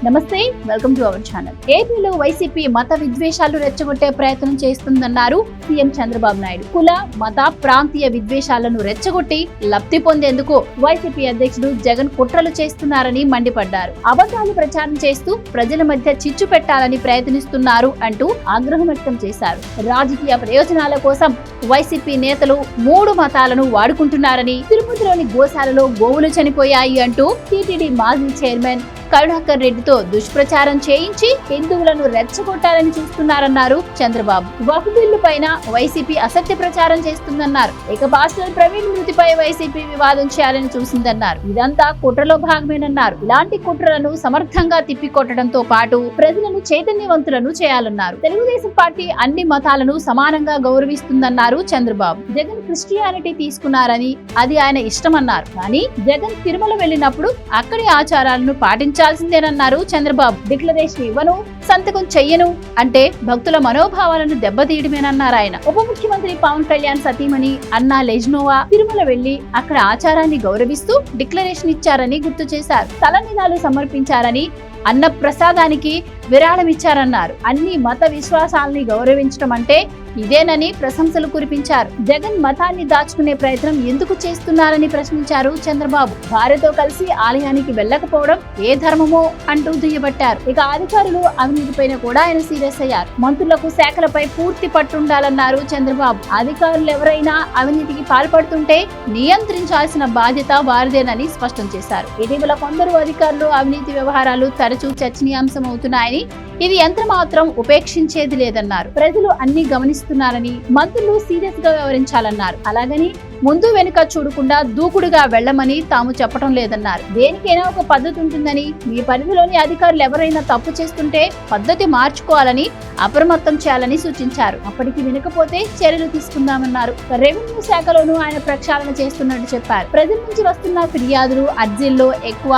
నమస్తే, welcome to our channel. ఏపీలో YCP మత విద్వేషాలు రెచ్చగొట్టే ప్రయత్నం చేస్తుందన్నారు సీఎం చంద్రబాబు నాయుడు. కుల, మత, ప్రాంతీయ విద్వేషాలను రెచ్చగొట్టి లబ్ధి పొందేందుకు వైసీపీ అధ్యక్షుడు జగన్ కుట్రలు చేస్తున్నారని మండిపడ్డారు. అబద్ధాలు ప్రచారం చేస్తూ ప్రజల మధ్య చిచ్చు పెట్టాలని ప్రయత్నిస్తున్నారు అంటూ ఆగ్రహం వ్యక్తం చేశారు. రాజకీయ ప్రయోజనాల కోసం వైసీపీ నేతలు 3 మతాలను వాడుకుంటున్నారని, తిరుపతిలోని గోశాలలో గోవులు చనిపోయాయి అంటూ టీటీడీ మాజీ చైర్మన్ కరుణాకర్ రెడ్డితో దుష్ప్రచారం చేయించి హిందువులను రెచ్చగొట్టాలని చూస్తున్నారన్నారు చంద్రబాబు. వక్ఫ్ బిల్లు పైన వైసీపీ అసత్య ప్రచారం చేస్తుందన్నారు. ఇక పాస్టర్ ప్రవీణ్ మృతిపై వైసీపీ వివాదం చేయాలని చూసిందన్నారు. ఇదంతా కుట్రలో భాగమేనన్నారు. ఇలాంటి కుట్రలను సమర్థంగా తిప్పికొట్టడంతో పాటు ప్రజలను చైతన్యవంతులను చేయాలన్నారు. తెలుగుదేశం పార్టీ అన్ని మతాలను సమానంగా గౌరవిస్తుందన్నారు చంద్రబాబు. జగన్ క్రిస్టియానిటీ తీసుకున్నారని అది ఆయన ఇష్టమన్నారు. కానీ జగన్ తిరుమల వెళ్లినప్పుడు అక్కడి ఆచారాలను పాటించాల్సిందేనన్నారు చంద్రబాబు. డిక్లరేషన్ ఇవ్వను, సంతకం చెయ్యను అంటే భక్తుల మనోభావాలను దెబ్బతీయడమేనన్నారు ఆయన. ఉప ముఖ్యమంత్రి పవన్ కళ్యాణ్ సతీమణి అన్నా లెజ్నోవా తిరుమల వెళ్లి అక్కడ ఆచారాన్ని గౌరవిస్తూ డిక్లరేషన్ ఇచ్చారని గుర్తు చేశారు. తలనీలాలు సమర్పించారని, అన్న ప్రసాదానికి విరాళమిచ్చారన్నారు. అన్ని మత విశ్వాసాలని గౌరవించడం అంటే ఇదేనని ప్రశంసలు కురిపించారు. జగన్ మతాన్ని దాచుకునే ప్రయత్నం ఎందుకు చేస్తున్నారని ప్రశ్నించారు చంద్రబాబు. భార్యతో కలిసి ఆలయానికి వెళ్లకపోవడం ఏ ధర్మమో అంటూ దుయ్యబట్టారు. ఇక అధికారులు అవినీతిపైన కూడా ఆయన సీరియస్ అయ్యారు. మంత్రులకు శాఖలపై పూర్తి పట్టుండాలన్నారు చంద్రబాబు. అధికారులు ఎవరైనా అవినీతికి పాల్పడుతుంటే నియంత్రించాల్సిన బాధ్యత వారిదేనని స్పష్టం చేశారు. ఇటీవల కొందరు అధికారులు అవినీతి వ్యవహారాలు తరచూ చర్చనీయాంశం అవుతున్నాయని, ఇది ఎంత మాత్రం ఉపేక్షించేది లేదన్నారు. ప్రజలు అన్ని గమనిస్తున్నారని, మంత్రులు సీరియస్ గా వ్యవహరించాలన్నారు. అలాగని ముందు వెనుక చూడకుండా దూకుడుగా వెళ్లమని తాము చెప్పడం లేదన్నారు. దేనికైనా ఒక పద్ధతి ఉంటుందని, మీ పరిధిలోని అధికారులు ఎవరైనా తప్పు చేస్తుంటే పద్ధతి మార్చుకోవాలని, అప్రమత్తం చేయాలని సూచించారు. అప్పటికి వినకపోతే చర్యలు తీసుకుందామన్నారు. రెవెన్యూ శాఖలోనూ ఆయన ప్రక్షాళన చేస్తున్నట్టు చెప్పారు. ప్రజల నుంచి వస్తున్న ఫిర్యాదులు, అర్జీల్లో ఎక్కువ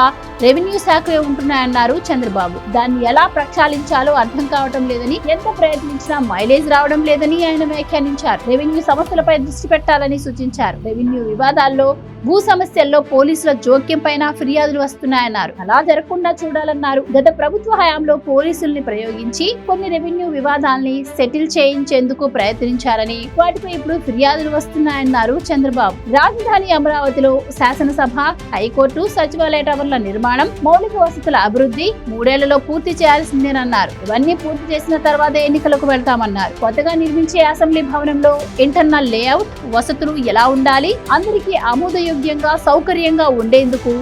రెవెన్యూ శాఖే ఉంటున్నాయన్నారు చంద్రబాబు. దాన్ని ఎలా ప్రక్షాళించాలో అర్థం కావడం లేదని, ఎంత ప్రయత్నించినా మైలేజ్ రావడం లేదని ఆయన వ్యాఖ్యానించారు. రెవెన్యూ సమస్యలపై దృష్టి పెట్టాలని సూచించారు. రెవెన్యూ వివాదాల్లో, భూ సమస్యల్లో పోలీసుల జోక్యం పైన ఫిర్యాదులు వస్తున్నాయన్నారు. అలా జరగకుండా చూడాలన్నారు. గత ప్రభుత్వ హయాంలో పోలీసుల్ని ప్రయోగించి కొన్ని రెవెన్యూ వివాదాల్ని సెటిల్ చేయించేందుకు ప్రయత్నించారని, వాటిపై ఇప్పుడు ఫిర్యాదులు వస్తున్నాయన్నారు చంద్రబాబు. రాజధాని అమరావతిలో శాసనసభ, హైకోర్టు, సచివాలయ టవర్ల నిర్మాణం, మౌలిక వసతుల అభివృద్ధి 3 ఏళ్లలో పూర్తి చేయాల్సిందేనన్నారు. ఇవన్నీ పూర్తి చేసిన తర్వాత ఎన్నికలకు వెళ్తామన్నారు. కొత్తగా నిర్మించే అసెంబ్లీ భవనంలో ఇంటర్నల్ లేఅవుట్, వసతులు ఎలా ఉండాలి, అందరికీ ఆమోదయోగ్యంగా సౌకర్యంగా ఉండేందుకు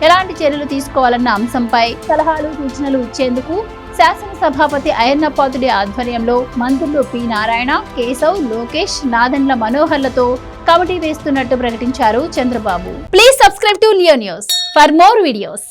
ఎలాంటి చర్యలు తీసుకోవాలన్న అంశంపై సలహాలు, సూచనలు ఇచ్చేందుకు శాసనసభాపతి అయ్యన్నపాత్రుడి ఆధ్వర్యంలో మంత్రులు పి నారాయణ, కేశవ్, లోకేష్, నాదెండ్ల మనోహర్లతో కమిటీ వేస్తున్నట్టు ప్రకటించారు Chandrababu. Please subscribe to Leo news for more videos.